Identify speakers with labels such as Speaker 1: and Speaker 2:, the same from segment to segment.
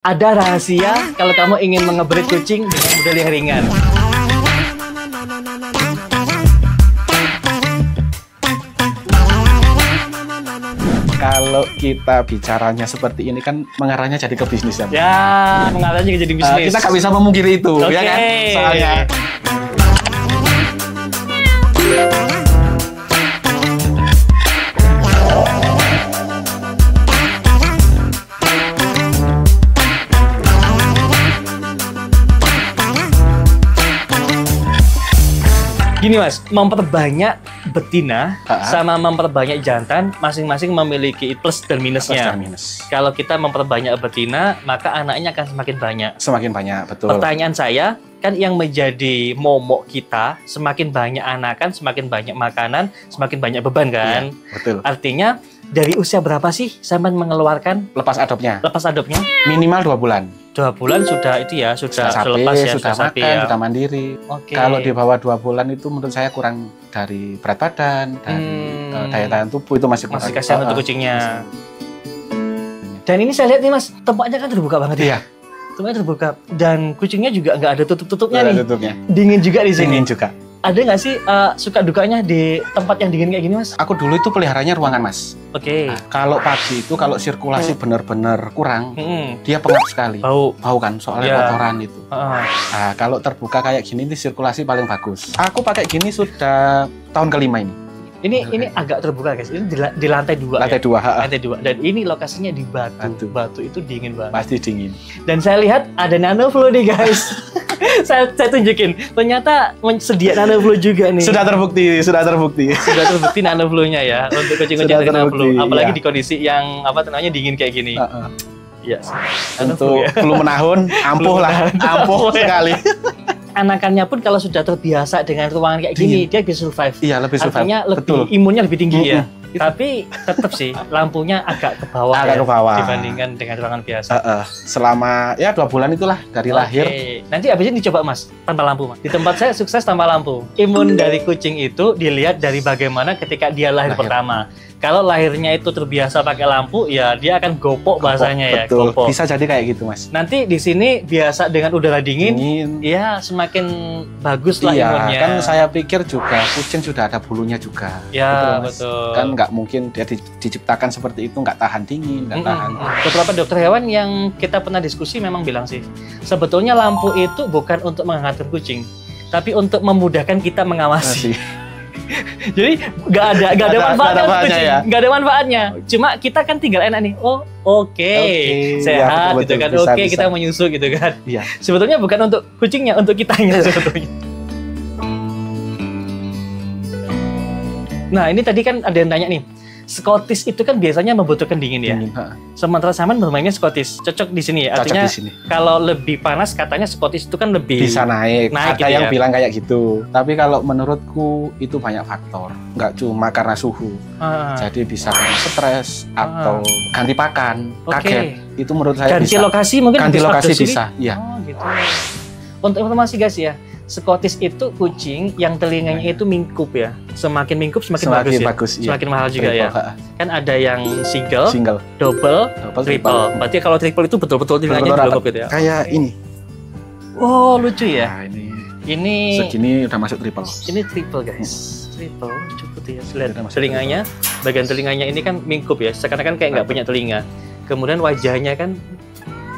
Speaker 1: Ada rahasia kalau kamu ingin mengebrit kucing dengan model yang ringan.
Speaker 2: Kalau kita bicaranya seperti ini kan mengarahnya jadi ke bisnis ya.
Speaker 1: Ya, mengarahnya jadi bisnis.
Speaker 2: Kita nggak bisa memungkiri itu, ya kan? Soalnya.
Speaker 1: Gini mas, memperbanyak betina sama memperbanyak jantan masing-masing memiliki plus dan minusnya.
Speaker 2: Plus dan minus.
Speaker 1: Kalau kita memperbanyak betina, maka anaknya akan semakin banyak.
Speaker 2: Semakin banyak, betul.
Speaker 1: Pertanyaan saya, kan yang menjadi momok kita, semakin banyak anakan, semakin banyak makanan, semakin banyak beban kan?
Speaker 2: Iya, betul.
Speaker 1: Artinya, dari usia berapa sih sampai mengeluarkan
Speaker 2: lepas adopnya?
Speaker 1: Lepas adopnya?
Speaker 2: Minimal 2 bulan.
Speaker 1: 2 bulan sudah itu ya, sudah
Speaker 2: sapi,
Speaker 1: lepas ya,
Speaker 2: sudah
Speaker 1: sapi
Speaker 2: makan,
Speaker 1: ya.
Speaker 2: sudah mandiri.
Speaker 1: Oke.
Speaker 2: Kalau di bawah 2 bulan itu menurut saya kurang dari berat badan, dari daya tahan tubuh itu masih kurang.
Speaker 1: Masih kasihan untuk kucingnya. Dan ini saya lihat nih mas, tempatnya kan terbuka banget ya.
Speaker 2: Iya.
Speaker 1: Tempatnya terbuka dan kucingnya juga nggak ada tutup-tutupnya nih.
Speaker 2: Tutupnya.
Speaker 1: Dingin juga di sini.
Speaker 2: Dingin juga.
Speaker 1: Ada nggak sih suka dukanya di tempat yang dingin kayak gini mas?
Speaker 2: Aku dulu itu peliharanya ruangan mas.
Speaker 1: Oke.
Speaker 2: Nah, kalau pagi itu kalau sirkulasi benar-benar kurang, dia pengap sekali.
Speaker 1: Bau
Speaker 2: kan soalnya kotoran itu. Nah, kalau terbuka kayak gini ini sirkulasi paling bagus. Aku pakai gini sudah tahun kelima ini.
Speaker 1: Ini agak terbuka guys. Ini di lantai 2.
Speaker 2: Lantai 2.
Speaker 1: Lantai 2. Dan ini lokasinya di batu. Batu itu dingin banget.
Speaker 2: Pasti dingin.
Speaker 1: Dan saya lihat ada nanoflow nih guys. saya tunjukin. Ternyata sedia nanoflow juga nih.
Speaker 2: Sudah terbukti.
Speaker 1: Sudah terbukti nanoflow-nya ya untuk kucing-kucing nanoflow. Apalagi di kondisi yang dingin kayak gini. Iya.
Speaker 2: Untuk belum menahun, ampuh sekali.
Speaker 1: Anakannya pun kalau sudah terbiasa dengan ruangan kayak gini, dia bisa survive.
Speaker 2: Iya, lebih survive.
Speaker 1: Artinya imunnya lebih tinggi ya. Tapi tetap sih lampunya agak ke bawah dibandingkan dengan ruangan biasa.
Speaker 2: Selama 2 bulan itulah dari lahir.
Speaker 1: Nanti habis ini dicoba mas, tanpa lampu mas. Di tempat saya sukses tanpa lampu. Imun dari kucing itu dilihat dari bagaimana ketika dia lahir pertama. Kalau lahirnya itu terbiasa pakai lampu, ya dia akan gopok bahasanya ya.
Speaker 2: Betul.
Speaker 1: Gopok.
Speaker 2: Bisa jadi kayak gitu mas.
Speaker 1: Nanti di sini biasa dengan udara dingin. Ya semakin bagus lah imunnya.
Speaker 2: Kan saya pikir juga kucing sudah ada bulunya juga.
Speaker 1: Ya betul.
Speaker 2: Kan nggak mungkin dia diciptakan seperti itu nggak tahan dingin, nggak tahan.
Speaker 1: Beberapa dokter hewan yang kita pernah diskusi memang bilang sih, sebetulnya lampu itu bukan untuk menghangatkan kucing, tapi untuk memudahkan kita mengawasi. Jadi nggak ada manfaatnya kucing, nggak ada manfaatnya. Cuma kita kan tinggal enak nih. Oh oke, sehat
Speaker 2: ya,
Speaker 1: gitu kan. Oke, kita menyusu gitu kan.
Speaker 2: Iya.
Speaker 1: Sebetulnya bukan untuk kucingnya, untuk kitanya sebetulnya. Nah ini tadi kan ada yang tanya nih, Scottish itu kan biasanya membutuhkan dingin ya. Sementara Saman bermainnya Scottish, cocok di sini ya. Artinya kalau lebih panas katanya Scottish itu kan lebih
Speaker 2: bisa naik ada
Speaker 1: gitu
Speaker 2: yang bilang kayak gitu. Tapi kalau menurutku itu banyak faktor, nggak cuma karena suhu. Jadi bisa karena stres atau ganti pakan, kaget. Itu menurut saya
Speaker 1: ganti
Speaker 2: bisa.
Speaker 1: Lokasi mungkin
Speaker 2: ganti lokasi bisa. Iya.
Speaker 1: Gitu. Untuk informasi guys ya, Scottish itu kucing yang telinganya itu mingkup ya. Semakin mingkup semakin bagus ya. Semakin mahal juga ya. Kan ada yang single, double, triple. Berarti kalau triple itu betul-betul telinganya dilengkap gitu ya.
Speaker 2: Kayak ini.
Speaker 1: Oh, lucu ya.
Speaker 2: Nah,
Speaker 1: ini
Speaker 2: segini udah masuk triple.
Speaker 1: Ini triple guys. Triple cukup ya. Lihat telinganya, bagian telinganya ini kan mingkup ya. Sekarang kan kayak nggak punya telinga. Kemudian wajahnya kan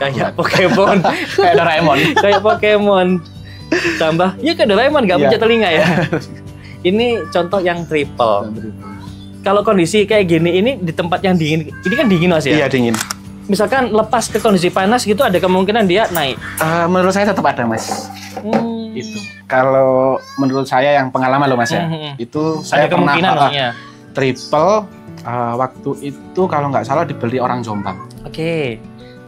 Speaker 1: kayak Pokemon,
Speaker 2: kayak Doraemon.
Speaker 1: Kayak Pokemon. Tambah ya ke Doraemon nggak punya telinga ya. Ini contoh yang triple. Kalau kondisi kayak gini ini di tempat yang dingin, ini kan dingin mas ya?
Speaker 2: Iya dingin.
Speaker 1: Misalkan lepas ke kondisi panas gitu ada kemungkinan dia naik.
Speaker 2: Menurut saya tetap ada mas. Itu kalau menurut saya yang pengalaman loh mas ya. Itu saya
Speaker 1: ada kemungkinan
Speaker 2: pernah triple waktu itu kalau nggak salah dibeli orang Jombang.
Speaker 1: Oke.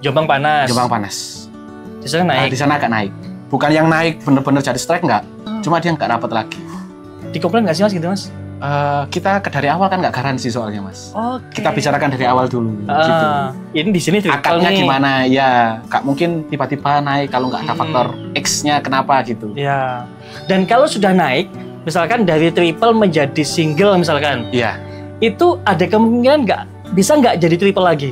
Speaker 1: Jombang panas. Di sana naik.
Speaker 2: Di sana agak naik. Bukan yang naik bener-bener jadi strike nggak, cuma dia nggak dapat lagi.
Speaker 1: Dikomplain nggak sih mas gitu mas?
Speaker 2: Kita dari awal kan nggak garansi soalnya mas.
Speaker 1: Kita
Speaker 2: bicarakan dari awal dulu. Gitu.
Speaker 1: Ini di sini
Speaker 2: akadnya gimana ya? Nggak mungkin tiba-tiba naik kalau nggak ada faktor X-nya kenapa gitu.
Speaker 1: Ya. Dan kalau sudah naik, misalkan dari triple menjadi single misalkan.
Speaker 2: Iya.
Speaker 1: Itu ada kemungkinan bisa nggak jadi triple lagi?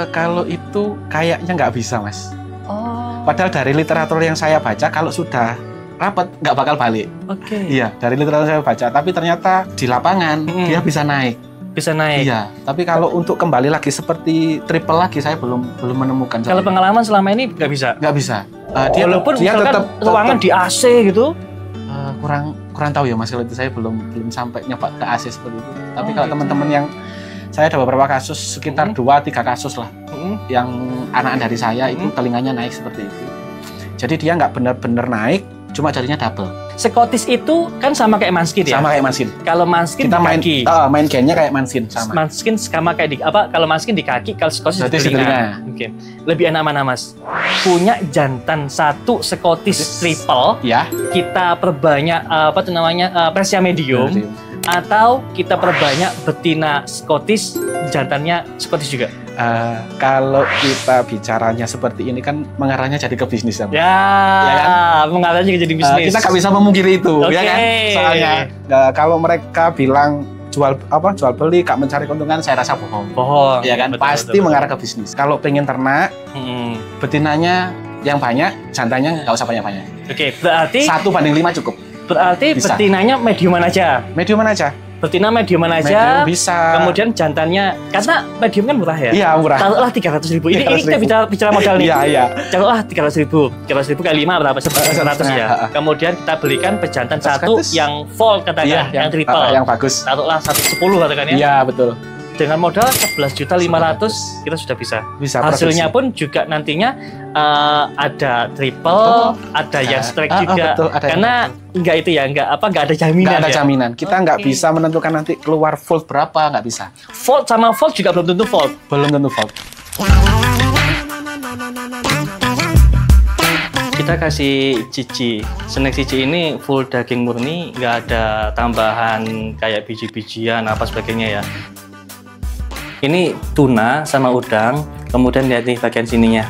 Speaker 2: Kalau itu kayaknya nggak bisa, Mas.
Speaker 1: Oh.
Speaker 2: Padahal dari literatur yang saya baca, kalau sudah rapat nggak bakal balik.
Speaker 1: Oke.
Speaker 2: Iya, dari literatur saya baca. Tapi ternyata di lapangan dia bisa naik.
Speaker 1: Bisa naik.
Speaker 2: Iya. Tapi kalau untuk kembali lagi seperti triple lagi, saya belum menemukan.
Speaker 1: Kalau pengalaman selama ini nggak bisa.
Speaker 2: Nggak bisa.
Speaker 1: Walaupun dia tetap ruangan di AC gitu.
Speaker 2: Kurang tahu ya, Mas. Kalau itu saya belum sampai nyoba ke AC seperti itu. Tapi kalau teman-teman yang saya ada beberapa kasus, sekitar 2-3 kasus lah, yang anak dari saya itu telinganya naik seperti itu. Jadi dia nggak benar-benar naik, cuma jadinya double.
Speaker 1: Scottish itu kan sama kayak Manskin ya?
Speaker 2: Sama kayak Manskin.
Speaker 1: Kalau Manskin
Speaker 2: kita
Speaker 1: di kaki.
Speaker 2: main gennya kayak Manskin sama.
Speaker 1: Manskin sama kayak di apa? Kalau Manskin di kaki, kalau Scottish di telinga. Mungkin. Lebih enak mana, Mas? Punya jantan satu Scottish triple.
Speaker 2: Ya.
Speaker 1: Kita perbanyak apa tuh namanya? Persia medium. Atau kita perbanyak betina Scottish, jantannya Scottish juga.
Speaker 2: Kalau kita bicaranya seperti ini kan mengarahnya jadi ke bisnis ya,
Speaker 1: kan? Mengarahnya jadi bisnis.
Speaker 2: Kita nggak bisa memungkiri itu, ya kan? Soalnya kalau mereka bilang jual beli, gak mencari keuntungan, saya rasa bohong. Ya kan? Pasti mengarah ke bisnis. Kalau pengen ternak, betinanya yang banyak, jantannya nggak usah banyak-banyak.
Speaker 1: Oke, berarti
Speaker 2: 1:5 cukup.
Speaker 1: Berarti bisa. Betinanya mediuman aja.
Speaker 2: Mediuman aja.
Speaker 1: Betina mediuman aja.
Speaker 2: Medium bisa.
Speaker 1: Kemudian jantannya, karena medium kan murah ya.
Speaker 2: Iya, murah.
Speaker 1: Taruhlah 300.000. Ini kita bicara modal nih.
Speaker 2: Iya.
Speaker 1: Taruhlah 300.000. 300.000 kali 5 berapa? 100 ya. Kemudian kita belikan pejantan satu yang full katakan, yang triple.
Speaker 2: Yang bagus.
Speaker 1: Taruhlah 110 katakan ya.
Speaker 2: Iya, betul.
Speaker 1: Dengan modal 11.500.000 kita sudah bisa. Hasilnya pun juga nantinya ada triple, ada yang strike juga.
Speaker 2: Betul,
Speaker 1: karena enggak itu ya, enggak ada jaminan.
Speaker 2: Enggak ada jaminan. Kita enggak bisa menentukan nanti keluar volt berapa, enggak bisa.
Speaker 1: Volt sama volt juga belum tentu volt.
Speaker 2: Belum tentu volt.
Speaker 1: Kita kasih cici. Snack cici ini full daging murni, enggak ada tambahan kayak biji-bijian apa sebagainya ya. Ini tuna sama udang, kemudian lihat nih bagian sininya.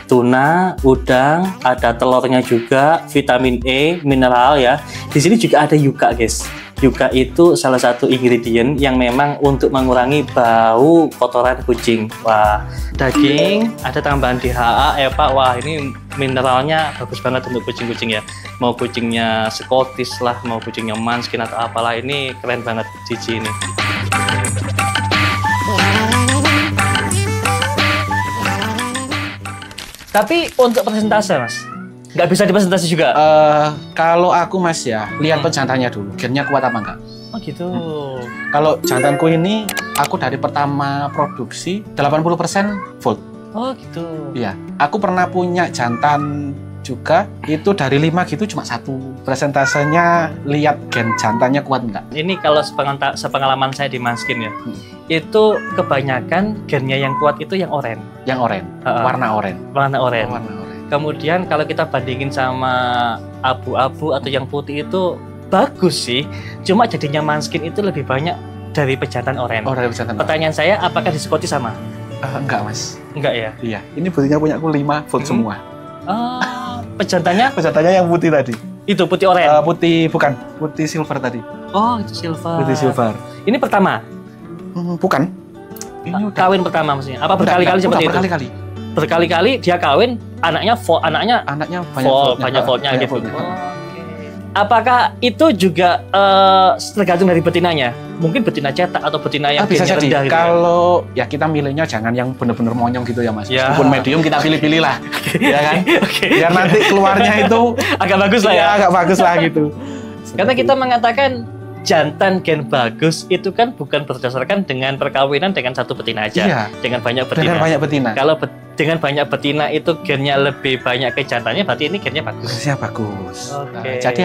Speaker 1: Tuna, udang, ada telurnya juga, vitamin E, mineral ya. Di sini juga ada yuka, guys. Yuka itu salah satu ingredient yang memang untuk mengurangi bau kotoran kucing. Wah, daging, ada tambahan DHA ya Pak. Wah, ini mineralnya bagus banget untuk kucing-kucing ya. Mau kucingnya Scottish lah, mau kucingnya Manskin atau apalah, ini keren banget cici ini. Tapi untuk persentase, Mas, nggak bisa dipresentasi juga?
Speaker 2: Kalau aku, Mas, ya, lihat pejantannya dulu, gennya kuat apa enggak.
Speaker 1: Oh gitu.
Speaker 2: Kalau jantanku ini, aku dari pertama produksi 80% volt.
Speaker 1: Oh gitu.
Speaker 2: Iya, aku pernah punya jantan juga, itu dari 5 gitu cuma 1. Presentasenya lihat gen jantannya kuat enggak. Ini
Speaker 1: kalau sepengalaman saya di Manskin ya, itu kebanyakan gennya yang kuat itu yang oranye.
Speaker 2: Yang oranye, warna oranye.
Speaker 1: Warna oranye. Kemudian kalau kita bandingin sama abu-abu atau yang putih itu bagus sih, cuma jadinya Manskin itu lebih banyak dari pejantan oranye.
Speaker 2: Oh, dari pejantan.
Speaker 1: Pertanyaan saya, apakah di Scottish sama?
Speaker 2: Enggak, Mas.
Speaker 1: Enggak ya?
Speaker 2: Iya, ini putihnya punya aku 5 volt semua.
Speaker 1: Pejantannya
Speaker 2: yang putih tadi.
Speaker 1: Itu putih oranye?
Speaker 2: Putih silver tadi.
Speaker 1: Oh, itu silver.
Speaker 2: Putih silver.
Speaker 1: Ini pertama?
Speaker 2: Bukan. Ini
Speaker 1: kawin pertama maksudnya? Apa berkali-kali seperti itu?
Speaker 2: Berkali-kali.
Speaker 1: Berkali-kali dia kawin, anaknya banyak voltnya gitu. Apakah itu juga tergantung dari betinanya? Mungkin betina cetak atau betina yang
Speaker 2: bisa jadi.
Speaker 1: Rendah gitu.
Speaker 2: Kalau ya kita milihnya jangan yang benar-benar monyong gitu ya, Mas. Ya. Meskipun medium kita pilih-pilih lah, ya kan? Biar nanti keluarnya itu
Speaker 1: agak bagus lah ya.
Speaker 2: Agak bagus lah gitu.
Speaker 1: Karena kita mengatakan jantan gen bagus itu kan bukan berdasarkan dengan perkawinan dengan satu betina aja, dengan banyak betina. Kalau dengan banyak betina itu gennya lebih banyak ke jantannya, berarti ini gennya bagus.
Speaker 2: Gennya bagus. Jadi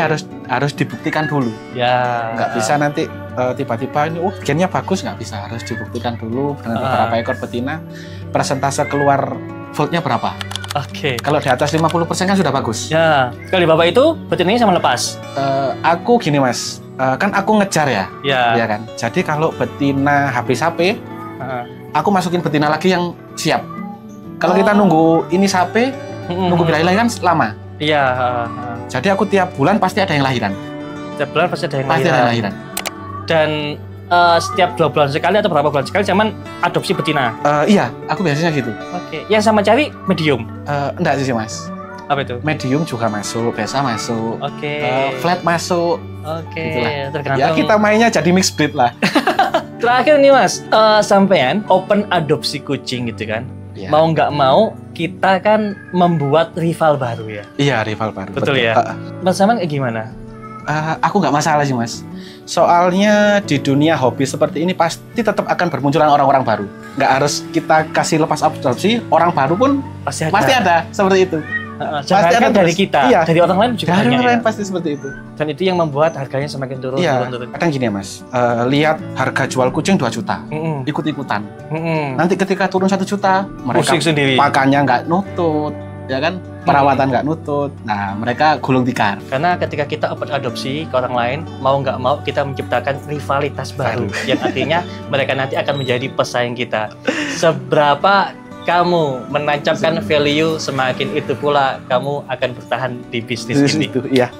Speaker 2: harus dibuktikan dulu.
Speaker 1: Ya.
Speaker 2: Nggak bisa nanti tiba-tiba ini gennya bagus, nggak bisa. Harus dibuktikan dulu dengan beberapa ekor betina, persentase keluar voltnya berapa. Kalau di atas 50% kan sudah bagus. Ya.
Speaker 1: Kalau di bawah itu betinanya sama lepas.
Speaker 2: Aku gini, Mas. Kan aku ngejar ya, ya kan. Jadi kalau betina habis HP, aku masukin betina lagi yang siap. Kalau kita nunggu ini sapi, nunggu birahi kan lama.
Speaker 1: Iya.
Speaker 2: Jadi aku tiap bulan pasti ada yang lahiran.
Speaker 1: Tiap bulan pasti ada yang lahiran. Dan setiap 2 bulan sekali atau berapa bulan sekali cuman adopsi betina?
Speaker 2: Iya, aku biasanya gitu.
Speaker 1: Oke. Yang sama cari medium?
Speaker 2: Enggak sih Mas.
Speaker 1: Apa itu?
Speaker 2: Medium juga masuk, biasa masuk.
Speaker 1: Oke.
Speaker 2: Flat masuk.
Speaker 1: Oke. Tergantung.
Speaker 2: Ya kita mainnya jadi mixed breed lah.
Speaker 1: Terakhir nih Mas, sampean open adopsi kucing gitu kan? Ya. Mau nggak mau kita kan membuat rival baru ya?
Speaker 2: Iya, rival baru.
Speaker 1: Betul ya? Mas Saman gimana?
Speaker 2: Aku nggak masalah sih Mas. Soalnya di dunia hobi seperti ini pasti tetap akan bermunculan orang-orang baru. Nggak harus kita kasih lepas adopsi, orang baru pun pasti ada seperti itu.
Speaker 1: Pasti ada dari kita, iya. Dari orang lain juga
Speaker 2: dari
Speaker 1: banyak
Speaker 2: orang lain
Speaker 1: ya?
Speaker 2: pasti seperti itu.
Speaker 1: Dan itu yang membuat harganya semakin turun.
Speaker 2: Iya, kadang gini ya Mas, lihat harga jual kucing 2 juta, ikut-ikutan. Nanti ketika turun 1 juta, mereka pakannya nggak nutut, ya kan? Perawatan nggak nutut. Nah, mereka gulung tikar.
Speaker 1: Karena ketika kita open adopsi ke orang lain, mau nggak mau kita menciptakan rivalitas baru. Yang artinya mereka nanti akan menjadi pesaing kita. Seberapa kamu menancapkan value, semakin itu pula kamu akan bertahan di bisnis ini.
Speaker 2: Iya.